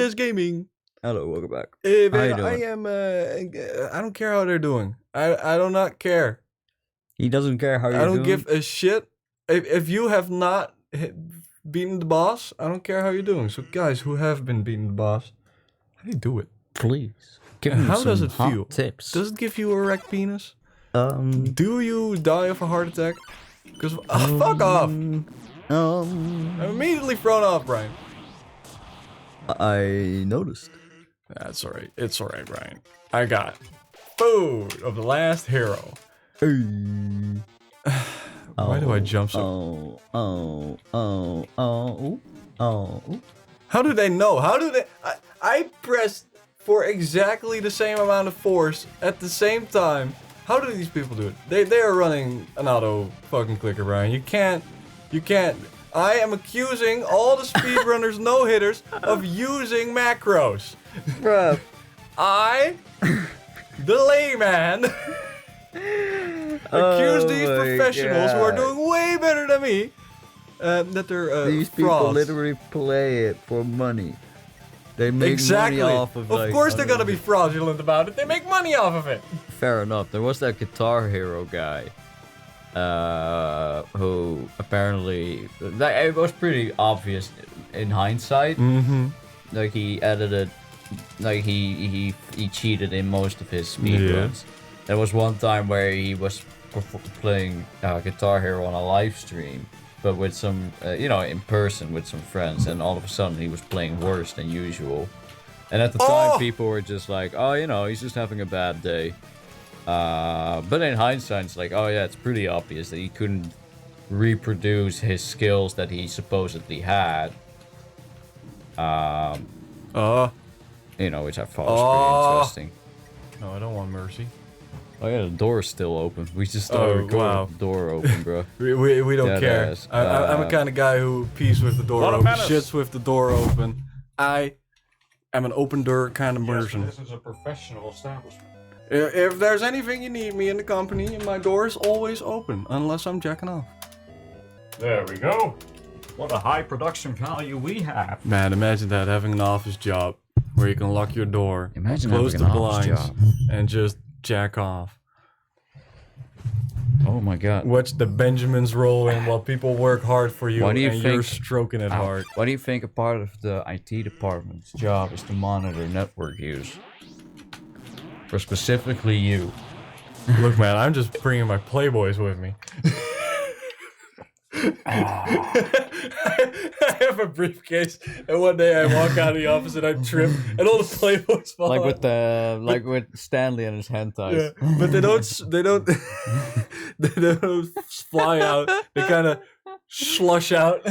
Jazz Gaming. Hello, welcome back. Hey, How you man, I doing? am. I don't care how they're doing. I do not care. He doesn't care how I you're don't doing. give a shit. If you have not beaten the boss, I don't care how you're doing. So, guys who have been beating the boss, how do you do it? Please give And me how some does it hot feel? tips. Does it give you a erect penis? Um. Do you die of a heart attack? Because fuck off! I'm immediately thrown off, Brian. I noticed. That's alright. It's alright, Brian. I got food of the last hero. Hey. Why do I jump so? How do they know? How do they? I pressed for exactly the same amount of force at the same time. How do these people do it? They are running an auto fucking clicker, Brian. You can't. I am accusing all the speedrunners, no hitters, of using macros. Bruh. I, the layman, accuse these professionals who are doing way better than me that they're These people frauds. literally play it for money. They make Exactly. money off of like, course they're gonna be fraudulent about it. They make money off of it. Fair enough. There was that Guitar Hero guy. Who apparently it was pretty obvious in hindsight. Mm-hmm. Like he edited, like he cheated in most of his speedruns. There was one time where he was playing Guitar Hero on a live stream, but with some, in person with some friends, and all of a sudden he was playing worse than usual. And at the time, people were just like, "Oh, he's just having a bad day." But in hindsight, it's like, oh yeah, it's pretty obvious that he couldn't reproduce his skills that he supposedly had. Which I thought was pretty interesting. No, I don't want mercy. Oh yeah, the door's still open. We just started recording with the door open, bro. We don't care. Ass. I'm a kind of guy who pees with the door open, shits with the door open. I am an open door kind of person. This is a professional establishment. If there's anything you need me in the company, my door is always open, unless I'm jacking off. There we go. What a high production value we have. Man, imagine that, having an office job where you can lock your door, Imagine close having the an office blinds, job. and just jack off. Oh my god. Watch the Benjamins roll in while people work hard for you, Why do you and think- you're stroking it hard. Why do you think a part of the IT department's job is to monitor network use? For specifically you. Look, man, I'm just bringing my Playboys with me. I have a briefcase, and one day I walk out of the office and I trip, and all the Playboys fall Like out. with Stanley and his hentais. Yeah, but they don't they don't fly out. They kind of slush out.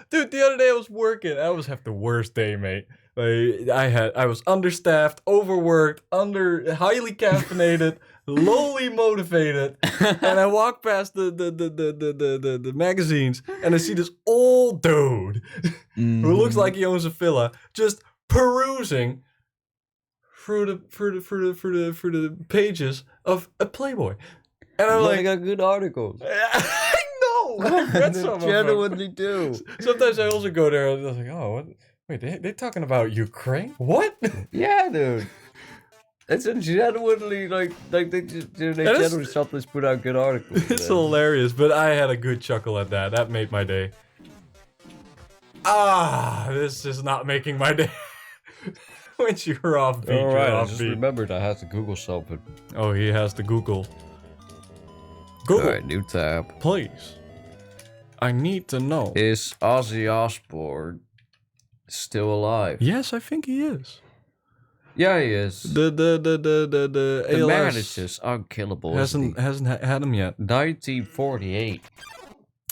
Dude, the other day I was working. I was having the worst day, mate. Like, I was understaffed, overworked, highly caffeinated, lowly motivated, and I walk past the magazines, and I see this old dude who looks like he owns a villa, just perusing through the pages of a Playboy, and I'm They like, got good articles. I know, I've read some of them. Genuinely do. Sometimes I also go there and I was like, oh, what? Wait, they talking about Ukraine? What? Yeah, dude. It's a genuinely they generally sometimes put out good articles. It's man. hilarious, but I had a good chuckle at that. That made my day. This is not making my day. When you're off beat, All right, you're I off just beat. remembered I had to Google something. Oh, he has to Google. Google, All right, new tab. please. I need to know. Is Ozzy Osbourne still alive? Yes, I think he is. Yeah, he is. The The ALS man is just unkillable. hasn't had him yet. 1948.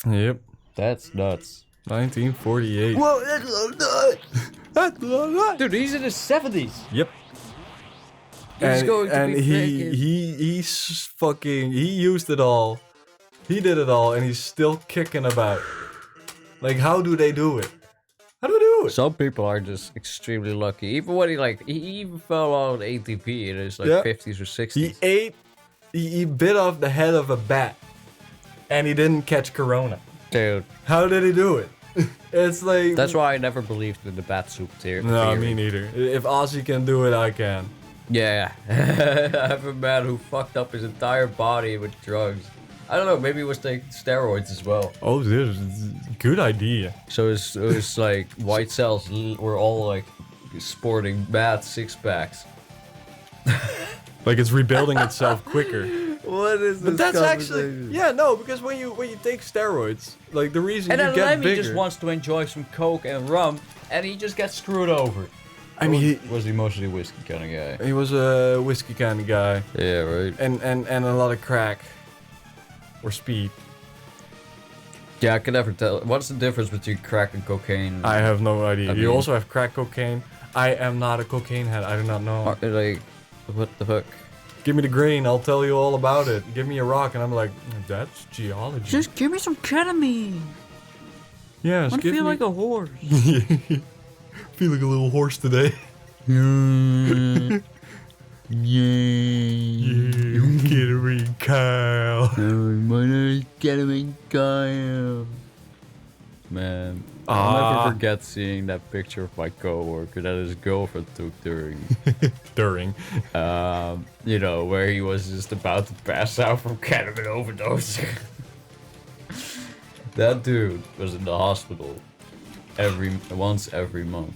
Yep, That's nuts. 1948. Whoa, that's so nuts. That's nuts. Dude, he's in his 70s. Yep. He's going to be freaking- he used it all. He did it all, and he's still kicking about. Like, how do they do it? How do they do it? Some people are just extremely lucky. Even when he even fell on ATP in his Yeah. 50s or 60s. He bit off the head of a bat, and he didn't catch corona. Dude, How did he do it? It's like That's why I never believed in the bat soup theory. no, me neither. If Ozzy can do it, I can. Yeah, I have a man who fucked up his entire body with drugs. I don't know, maybe he was taking steroids as well. Oh, this is a good idea. So it was like white cells were all like sporting bad six packs. Like it's rebuilding itself quicker. What is this? But that's actually no, because when you take steroids, like the reason And you then get Lemmy bigger. just wants to enjoy some coke and rum, and he just gets screwed over. I mean, Was he mostly a whiskey kind of guy? he was a whiskey kind of guy, Yeah, right. and a lot of crack or speed. Yeah, I can never tell. What's the difference between crack and cocaine? I have no idea. I You mean- also have crack cocaine. I am not a cocaine head. I do not know. Like, what the fuck? Give me the grain. I'll tell you all about it. Give me a rock, and I'm like, that's geology. Just give me some ketamine. yes, I give feel me. like a horse. Feel like a little horse today. Yeah. Ketamine Kyle. My name is Ketamine Kyle. Man, I'll never forget seeing that picture of my coworker that his girlfriend took during, you know, where he was just about to pass out from ketamine overdose. That dude was in the hospital once every month.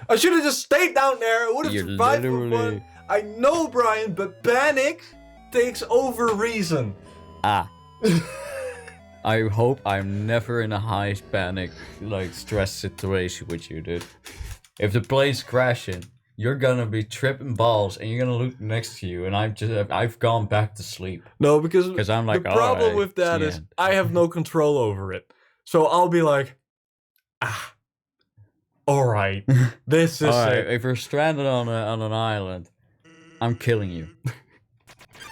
I should have just stayed down there. I would have You're survived for literally- fun. I know, Brian, but panic takes over reason. Ah. I hope I'm never in a high panic, like stress situation with you, dude. If the plane's crashing, you're gonna be tripping balls, and you're gonna look next to you, and I've gone back to sleep. No, because 'Cause I'm like, the problem alright, with that it's is the end. I have no control over it. So I'll be like, all right, this is Alright, it. if you're stranded on an island, I'm killing you.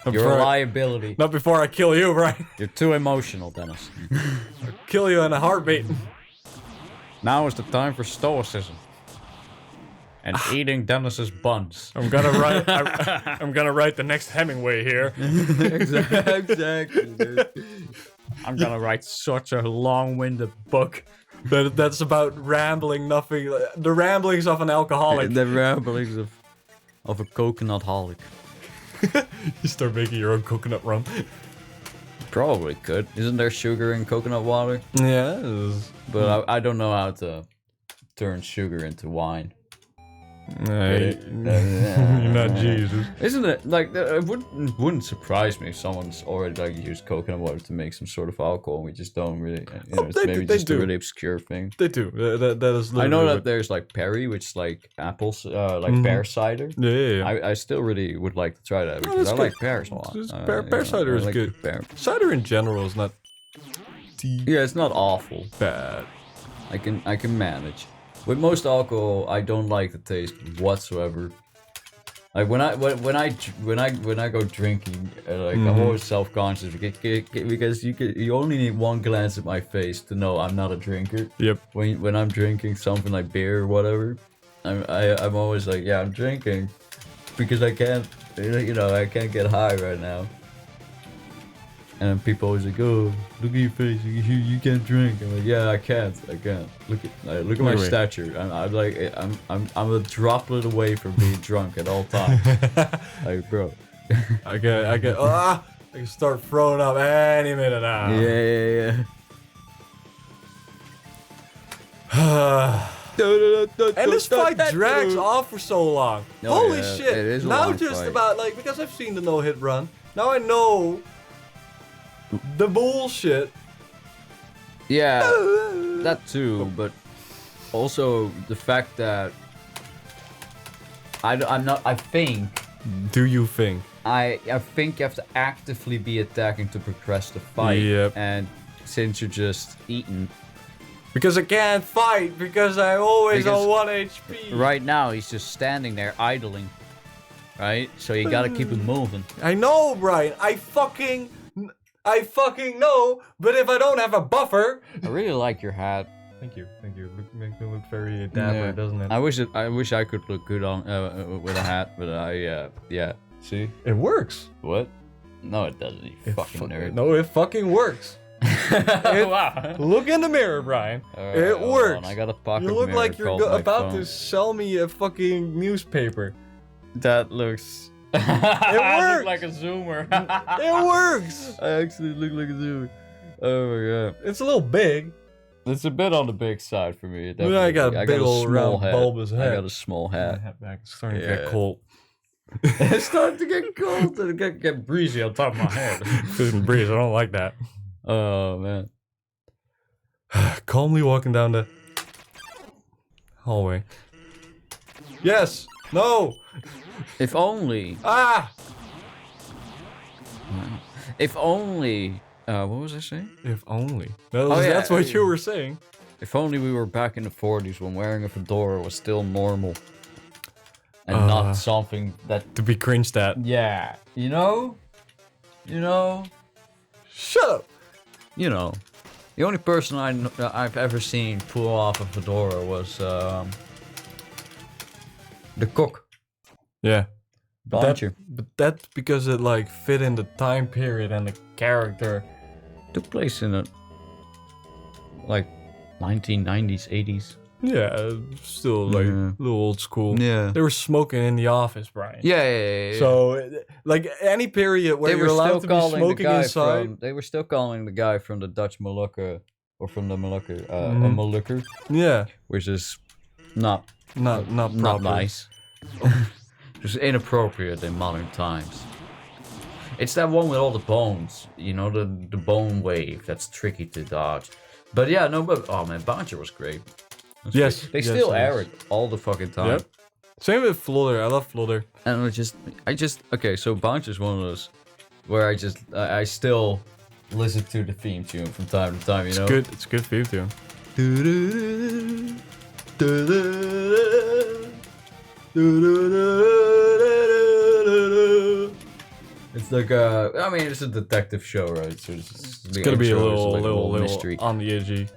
I'm You're a sorry. liability. Not before I kill you, Brian. You're too emotional, Dennis. Kill you in a heartbeat. Now is the time for stoicism. And eating Dennis's buns. I'm gonna write. I'm gonna write the next Hemingway here. Exactly, dude. I'm gonna write such a long-winded book. That's about rambling, nothing. The ramblings of an alcoholic. The ramblings of a coconut holic. You start making your own coconut rum. Probably could. Isn't there sugar in coconut water? Yeah. But I don't know how to turn sugar into wine. You're not Jesus. Isn't it like it wouldn't surprise me if someone's already like used coconut water to make some sort of alcohol and we just don't really, you know, Oh, it's they maybe do- they just a do. really obscure thing. They do. That is. I know literally that there's like Perry, which is like apples, like pear cider. what- Yeah. I still really would like to try that Oh, because that's I like good. pears a lot. Pear cider is like good. Pear. Cider in general is not Yeah, it's not awful. bad. I can manage. With most alcohol, I don't like the taste whatsoever. Like when I go drinking, like I'm always self-conscious because you only need one glance at my face to know I'm not a drinker. Yep. When I'm drinking something like beer or whatever, I'm always like, yeah, I'm drinking because I can't, you know, I can't get high right now. And then people always like, oh, look at your face, you can't drink. I'm like, yeah, I can't. Look at my Wait. stature. I'm like, I'm a droplet away from being drunk at all times. Like, bro. I can start throwing up any minute now. Yeah. And this fight drags off for so long. Oh, Holy yeah, shit. it is a Now long just fight. about like, because I've seen the no-hit run, now I know the bullshit. Yeah, that too, but also the fact that I think Do you think? I think you have to actively be attacking to progress the fight. Yep. And since you're just eating, Because I can't fight, because I'm always Because on 1 HP. right now he's just standing there idling. Right? So you gotta keep him moving. I know, Brian. I fucking know, but if I don't have a buffer... I really like your hat. Thank you. Makes me look very dapper, Yeah. doesn't it? I wish I could look good on with a hat, but yeah. See? It works. What? No, it doesn't. You fucking nerd. No, it fucking works. Wow. Look in the mirror, Brian. Alright, It hold works. on, I got a pocket You look mirror like you're called my about phone. to sell me a fucking newspaper. That looks. It I works. look like a zoomer. It works. I actually look like a zoomer. Oh my god. It's a little big. It's a bit on the big side for me. Yeah, I got a big old small round head. bulbous I head. got a small My hat. hat back. It's starting to Yeah. get cold. It's starting to get cold and get breezy on top of my head. Couldn't breathe. I don't like that. Oh man. Calmly walking down the hallway. Yes. No. If only. Ah. If only. What was I saying? If only. That's what you were saying. If only we were back in the 40s when wearing a fedora was still normal. And not something that. To be cringed at. Yeah. You know? Shut up. You know. The only person I've ever seen pull off a fedora was the cook. Yeah. Boncher. But that's because it like fit in the time period and the character. Took place in a like 1990s, 80s. Yeah, still like a little old school. Yeah. They were smoking in the office, Brian. Yeah. So, like any period where you're allowed to be smoking inside. They were still calling the guy from the Dutch Molucca, or from the Molucca, a Molukker, Yeah, which is not not proper. nice. Just inappropriate in modern times. It's that one with all the bones, you know, the bone wave that's tricky to dodge. But yeah, no, but oh man, Boncher was great. Yes, They yes, still yes. air it all the fucking time. Yep. Same with Flodder. I love Flodder. And okay, so Boncher's one of those where I still listen to the theme tune from time to time, you know? It's good for you too. It's like it's a detective show, right? So it's Gonna be a intro is little mystery. on the edgy.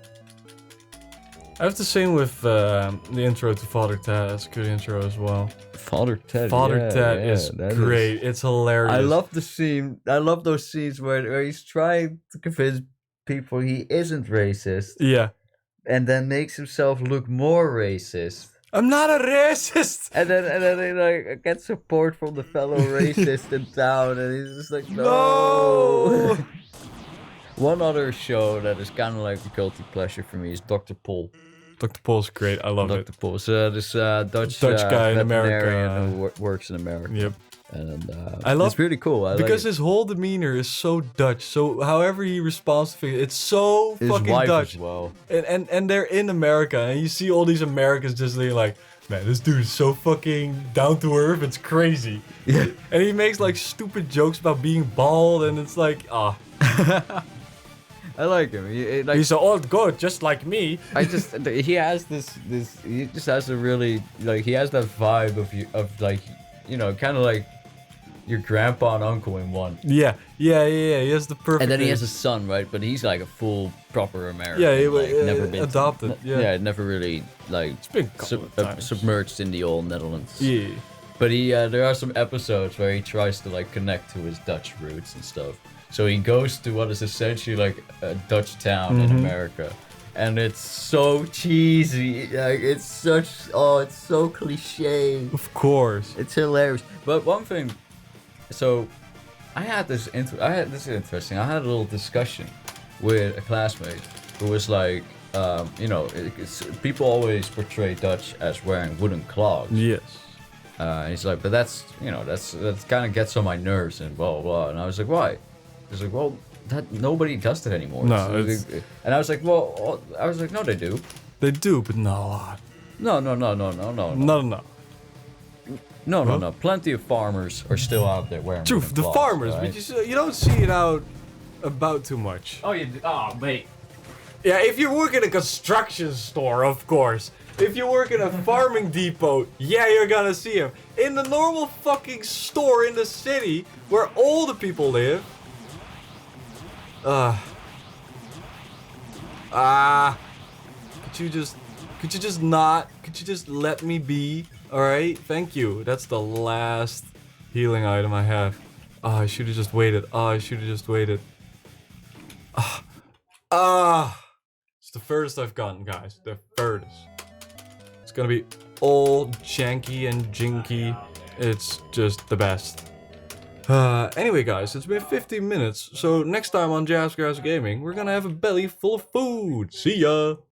I have the same with the intro to Father Ted. That's a good intro as well. Father Ted. Father Ted is great. It's hilarious. I love the scene. I love those scenes where he's trying to convince people he isn't racist, Yeah. and then makes himself look more racist. I'm not a racist. And then he like gets support from the fellow racist in town, and he's just like, no. One other show that is kind of like a guilty pleasure for me is Dr. Pol. Dr. Paul's great. I love it. Dr. Pol. So this Dutch guy in veterinarian America. who works in America. Yep. And I love it's really cool. I because like his whole demeanor is so Dutch. So however he responds to things, it's so his fucking wife Dutch. as well. And they're in America, and you see all these Americans just like, man, this dude is so fucking down to earth. It's crazy. Yeah. And he makes like stupid jokes about being bald, and it's like, I like him. he's so old good, just like me. He has he just has a really he has that vibe of kind of like your grandpa and uncle in one. Yeah. He has the perfect. And then he has a son, right? But he's like a full proper American. Yeah, he never been adopted. Yeah. never really It's been a couple of times. submerged in the old Netherlands. Yeah. But there are some episodes where he tries to connect to his Dutch roots and stuff. So he goes to what is essentially like a Dutch town in America, and it's so cheesy. It's so cliche. Of course. It's hilarious. But one thing, so I had this interesting. I had a little discussion with a classmate who was like, people always portray Dutch as wearing wooden clogs. Yes. And he's like, but that's kind of gets on my nerves and blah blah blah. And I was like, why? He's like, well, that nobody does that anymore. No, and I was like, no, they do. They do, but not a lot. No. No. Plenty of farmers are still out there wearing. Truth, wooden the clogs, farmers, right? but you don't see it out about too much. Oh, mate. Yeah, if you work in a construction store, of course. If you work in a farming depot, yeah, you're gonna see them. In the normal fucking store in the city where all the people live. Could you just let me be? Alright, thank you. That's the last healing item I have. I should have just waited. It's the furthest I've gotten, guys. The furthest. It's gonna be all janky and jinky. It's just the best. Anyway, guys, it's been 15 minutes, so next time on Jazzgrass Gaming, we're gonna have a belly full of food. See ya!